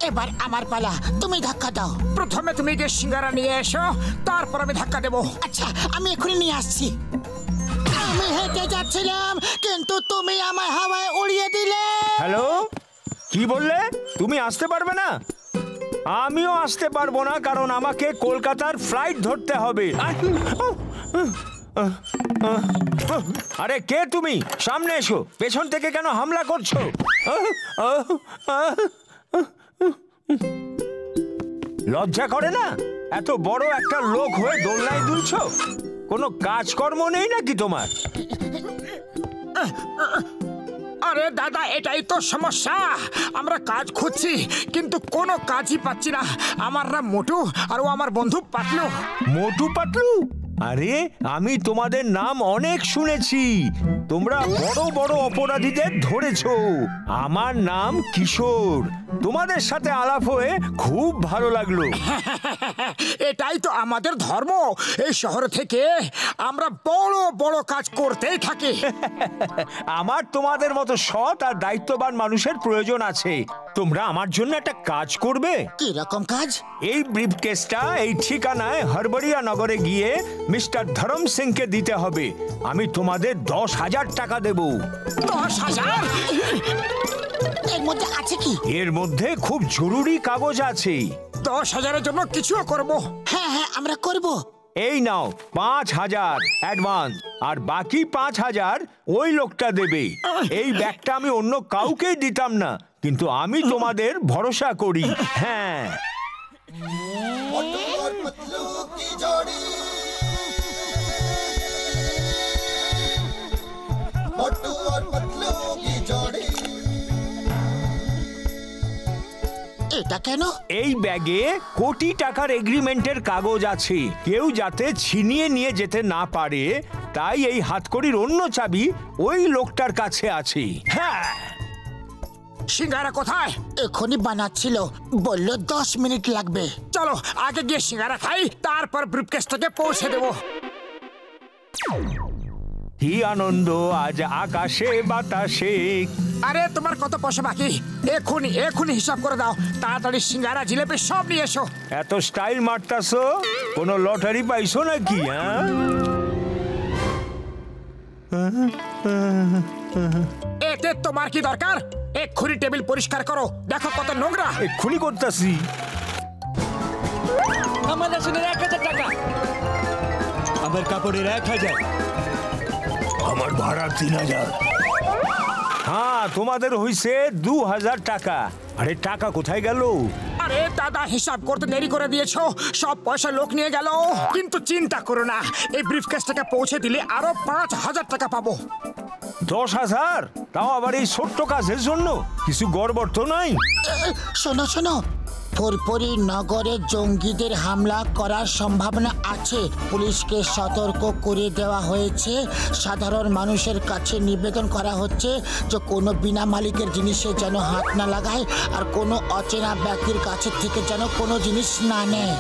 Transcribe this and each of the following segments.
এবার আমার পালা, তুমি ধাক্কা দাও। প্রথমে তুমি যে সিঙ্গারা নিয়ে এসো, তারপর আমি ধাক্কা দেবো। আচ্ছা, আমি এখনই নিয়ে আসছি। আমি হেঁটে যাচ্ছিলাম, কিন্তু তুমি আমায় হাওয়ায় উড়িয়ে দিলে। হ্যালো, কি বললে? তুমি আসতে পারবে না? আমিও আসতে পারবো না, কারণ আমাকে কলকাতার ফ্লাইট ধরতে হবে। আরে কে তুমি? সামনে এসো। পেছন থেকে কেন হামলা করছো? লজ্জা করে না? এত বড় একটা লোক হয়ে দোলনায় দুলছো? কোনো কাজকর্ম নেই নাকি তোমার? আরে দাদা, এটাই তো সমস্যা। আমরা কাজ খুঁজছি, কিন্তু কোনো কাজই পাচ্ছি না। আমার নাম মোটু, আর ও আমার বন্ধু পাতলু। মোটু পাতলু? আরে আমি তোমাদের নাম অনেক শুনেছি। তোমরা বড় বড় অপরাধীদের ধরেছো। আমার নাম কিশোর। তোমাদের সাথে আলাপ হয়ে খুব ভালো লাগলো। এটাই তো আমাদের ধর্ম। এই শহর থেকে আমরা বড় বড় কাজ করতেই থাকি। আমার তোমাদের মতো সৎ আর দায়িত্ববান মানুষের প্রয়োজন আছে। তোমরা আমার জন্য একটা কাজ করবে। কি রকম কাজ? এই ব্রিফকেসটা এই ঠিকানায় হরবড়িয়া নগরে গিয়ে মিস্টার ধরম সিংকে দিতে হবে। আমি তোমাদের 10,000 টাকা দেব। 10,000? এর মধ্যে আছে কি? এর মধ্যে খুব জরুরি কাগজ আছে। 10,000-এর জন্য কিছুও করব। হ্যাঁ হ্যাঁ, আমরা করব। এই নাও 5,000 অ্যাডভান্স, আর বাকি 5,000 ওই লোকটা দেবে। এই ব্যাগটা আমি অন্য কাউকেই দিতাম না, কিন্তু আমি তোমাদের ভরসা করি। হ্যাঁ। এটা কেন? এই ব্যাগে কোটি টাকার এগ্রিমেন্টের কাগজ আছে। কেউ যাতে ছিনিয়ে নিয়ে যেতে না পারে, তাই এই হাতকড়ির অন্য চাবি ওই লোকটার কাছে আছে। হ্যাঁ। সিঙ্গারা কোথায়? এখনই বানাচ্ছিল, বলল 10 মিনিট লাগবে। চলো আগে গিয়ে সিঙ্গারা খাই, তারপর ব্রিফকেসটাকে পৌঁছে দেবো। কি আনন্দ আজ আকাশে বাতাসে। আরে তোমার কত পয়সা বাকি? এখনই হিসাব করে দাও। তাড়াতাড়ি সিঙ্গারা জিলেপি সব নিয়ে এসো। এত স্টাইল মারতাছো? কোনো লটারি পাইছো নাকি? এতে তোমার কি দরকার? এক্ষুনি টেবিল পরিষ্কার করো, দেখো কত নোংরা। এক্ষুনি করতেছি। আমার রেশনের 1,000 টাকা, আমার কাপড়ের 1,000, আমার ভাড়া 3,000। হ্যাঁ, তোমাদের হইছে 2,000 টাকা। আরে টাকা কোথায় গেল? আরে দাদা, হিসাব করতে দেরি করে দিয়েছো, সব পয়সা লোক নিয়ে গেল। কিন্তু চিন্তা করো না, এই ব্রিফকেসটাকে পৌঁছে দিলে আরো 5,000 টাকা পাবো। 10,000? তাও আবার এই ছোট্ট কাজের জন্য? কিছু গড়বড় তো নাই? শোনো শোনো, ফুরফুরি নগরে জঙ্গিদের হামলা করার সম্ভাবনা আছে। পুলিশকে সতর্ক করে দেওয়া হয়েছে। সাধারণ মানুষের কাছে নিবেদন করা হচ্ছে যে কোনো বিনা মালিকের জিনিসে যেন হাত না লাগায়, আর কোনো অচেনা ব্যক্তির কাছে থেকে যেন কোনো জিনিস না নেয়।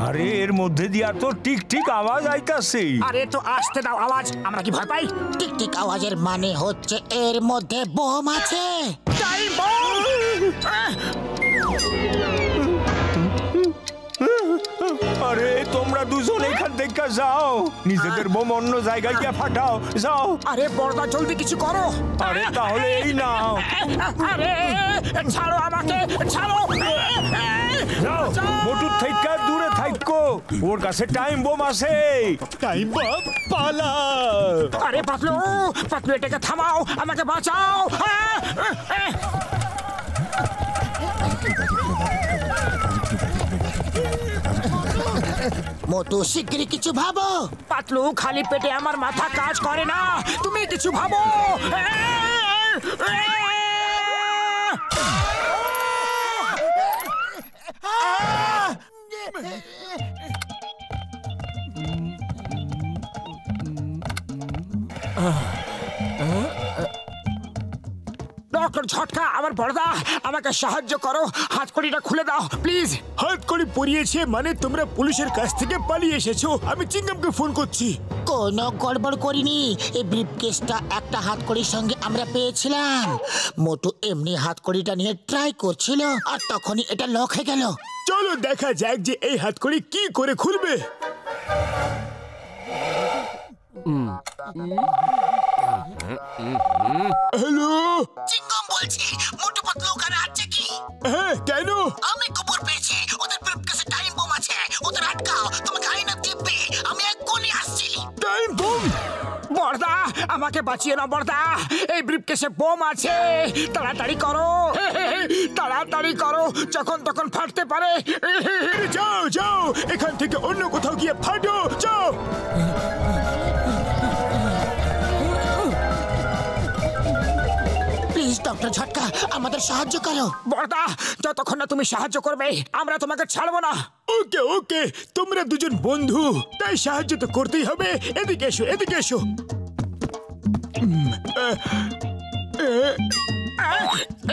আরে এর মধ্যে দিয়া তো টিক টিক আওয়াজ আইতাছে। আরে তো আসতে দাও আওয়াজ, আমরা কি ভয় পাই? টিক টিক আওয়াজের মানে হচ্ছে এর মধ্যে বোম আছে। আরে তোমরা দুজন এখান থেকে যাও, নিজেদের বোম অন্য জায়গায় গিয়ে ফাটাও। যাও। আরে বড়দা, জলদি কিছু করো। আরে তাহলে এই নাও। আরে ছাড়ো আমাকে, ছাড়ো। যাও, মোটুর থেকে দূরে থাকো, ওর কাছে টাইম বোম আছে। টাইম বম, পালা। আরে পাতলু, এটাকে থামাও, আমাকে বাঁচাও। মোটু, শিগগিরই কিছু ভাবো। পাতলু, খালি পেটে আমার মাথা কাজ করে না, তুমি কিছু ভাবো। ডক্টর ঝা, ঝটকা, আমার বড়দা, আমাকে সাহায্য করো, হাতকড়িটা খুলে দাও প্লিজ। হাতকড়ি পরিয়েছে মানে তোমরা পুলিশের কাছ থেকে পালিয়ে এসেছো। আমি চিংগামকে ফোন করছি। কোনো গড়বড় করিনি, এই ব্রিফকেসটা একটা হাতকড়ির সঙ্গে আমরা পেয়েছিলাম। মোটু এমনি হাতকড়িটা নিয়ে ট্রাই করছিল আর তখনই এটা লক হয়ে গেল। চলো দেখা যাক যে এই হাতকড়ি কি করে খুলবে। হ্যালো, চিংগম বলছি, মোটু পাতলু ওখানে আছে কি? হ্যাঁ কেন? আমি খবর পেয়েছি ওদের ব্রিফকেসে টাইম বোম আছে, ওদের আটকাও, তোমাকে আইনা দিব্যি, আমি এক্ষুনি আসছি। Time bomb? বড়দা, আমাকে বাঁচিয়ে নাও বড়দা, এই ব্রিফকেসে বোম আছে, তাড়াতাড়ি করো, তাড়াতাড়ি করো, যখন তখন ফাটতে পারে। যাও যাও, এখান থেকে অন্য কোথাও গিয়ে ফাটো, যাও। প্লিজ ডক্টর ঝটকা, আমাদের সাহায্য করো। বড়দা, যতক্ষণ না তুমি সাহায্য করবে আমরা তোমাকে ছাড়বো না। ওকে ওকে, তোমরা দুজন বন্ধু, তাই সাহায্য তো করতেই হবে। এদিকে এসো, এদিকে এসো।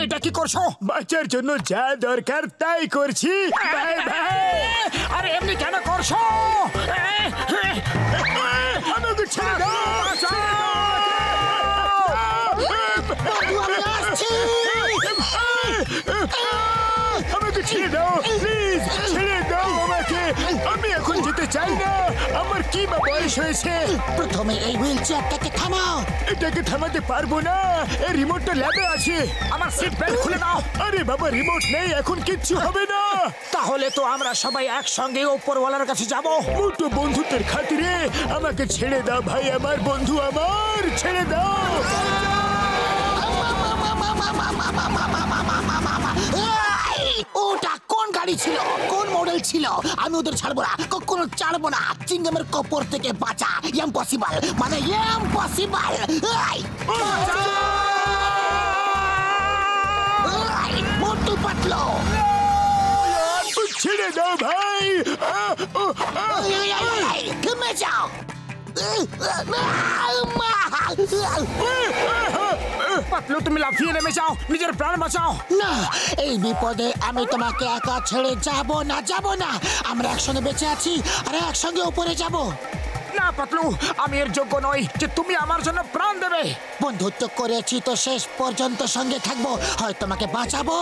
এটা কি করছো? বাচ্চার জন্য যা দরকার তাই করছি। Bye bye. আরে এমনি কেন করছো? আমাকে ছেড়ে দাও। আমি আসছি। আমাকে ছেড়ে দাও প্লিজ, ছেড়ে দাও আমাকে। আমি এখন যেতে চাই না, আমার কি বা বয়স হয়েছে। প্রথমে এই হুইল চেয়ারটাকে থামাও। এটাকে থামাতে পারবো না, এই রিমোটটা ল্যাবে আছে। আমার সিট বেল্ট খুলে দাও। আরে বাবা, রিমোট নেই, এখন কিচ্ছু হবে না। তাহলে তো আমরা সবাই একসঙ্গে উপরওয়ালার কাছে যাব। মোটো বন্ধুত্বের খাতিরে আমাকে ছেড়ে দাও ভাই, আমার বন্ধু, আমার ছেড়ে দাও। ওটা কোন গাড়ি ছিল, কোন মডেল ছিল? আমি ওদের ছাড়বো না, কখনো ছাড়বো না। চিংগামের কপর থেকে বাঁচা ইম্পসিবল, মানে ইম্পসিবল। মোটু পাতলু, ছেড়ে দাও ভাই। থেমে যাও। পাতলু, তুমি লাফিয়ে নেমে যাও, নিজের প্রাণ বাঁচাও। না, এই বিপদে আমি তোমাকে একা ছেড়ে যাব না, যাব না। আমরা একসঙ্গে বেঁচে আছি আর একসঙ্গে উপরে যাব। না পাতলু, আমি এর যোগ্য নই যে তুমি আমার জন্য প্রাণ দেবে। বন্ধুত্ব করেছি তো শেষ পর্যন্ত সঙ্গে থাকবো। হয় তোমাকে বাঁচাবো,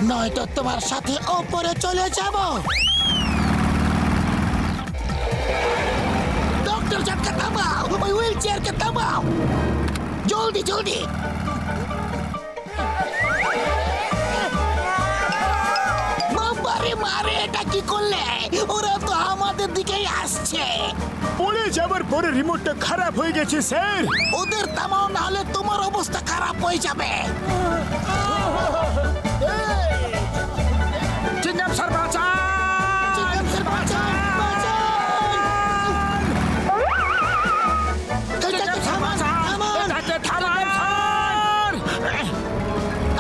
নয়তো তোমার সাথে ওপরে চলে যাব। ডক্টর ঝটকা থামাও, ওই হুইল চেয়ারকে থামাও, জলদি জলদি। বাবারে মারে, এটা কি করলে? ওরা তো আমাদের দিকেই আসছে। পড়ে যাবার পরে রিমোটটা খারাপ হয়ে গেছে স্যার। ওদের থামাও, না হলে তোমার অবস্থা খারাপ হয়ে যাবে। চিংগাম স্যার বাঁচান! চিংগাম স্যার বাঁচান, বাঁচান! এটাকে থামান, থামান! এটাকে থামান, স্যার!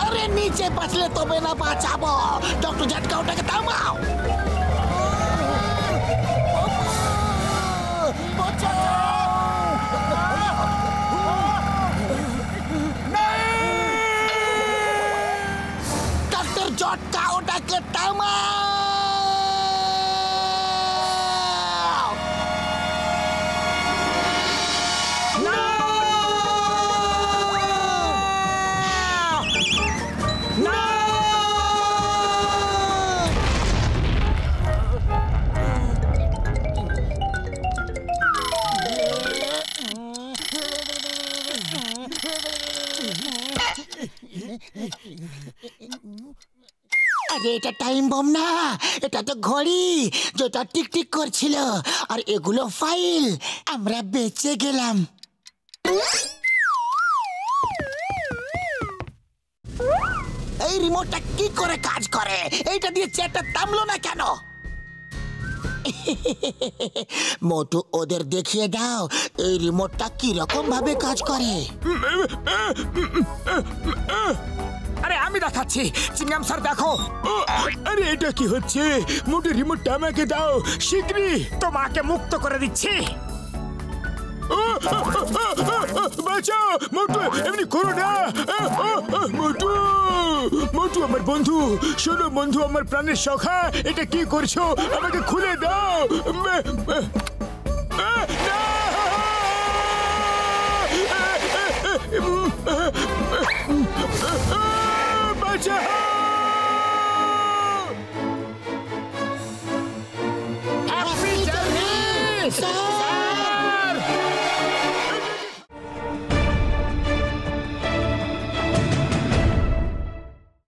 আরে নিচে বাঁচলে তবে না বাঁচাবো। ডক্টর ঝটকা, ওটাকে থামাও। ডক্টর ঝটকা, ওটাকে থামাও। আরে এটা টাইম বম না, এটা তো ঘড়ি যেটা টিকটিক করছিল। আর এগুলো ফাইল। আমরা বেঁচে গেলাম। এই রিমোটটা কি করে কাজ করে? এইটা দিয়ে চেয়ারটা থামলো না কেন? মোটু, ওদের দেখিয়ে দাও এই রিমোটটা কি রকম ভাবে কাজ করে। আরে আমি দেখাচ্ছি, চিংগাম স্যার দেখো। আরে এটা কি হচ্ছে? মোটো রিমোটটা আমাকে দাও শীঘ্রই। তোমাকে মুক্ত করে দিচ্ছি। বাঁচাও মোটু, এমনি করো না। মোটু, মোটু আমার বন্ধু, শোনো বন্ধু, আমার প্রাণের সখা, এটা কি করছো? আমাকে খুলে দাও।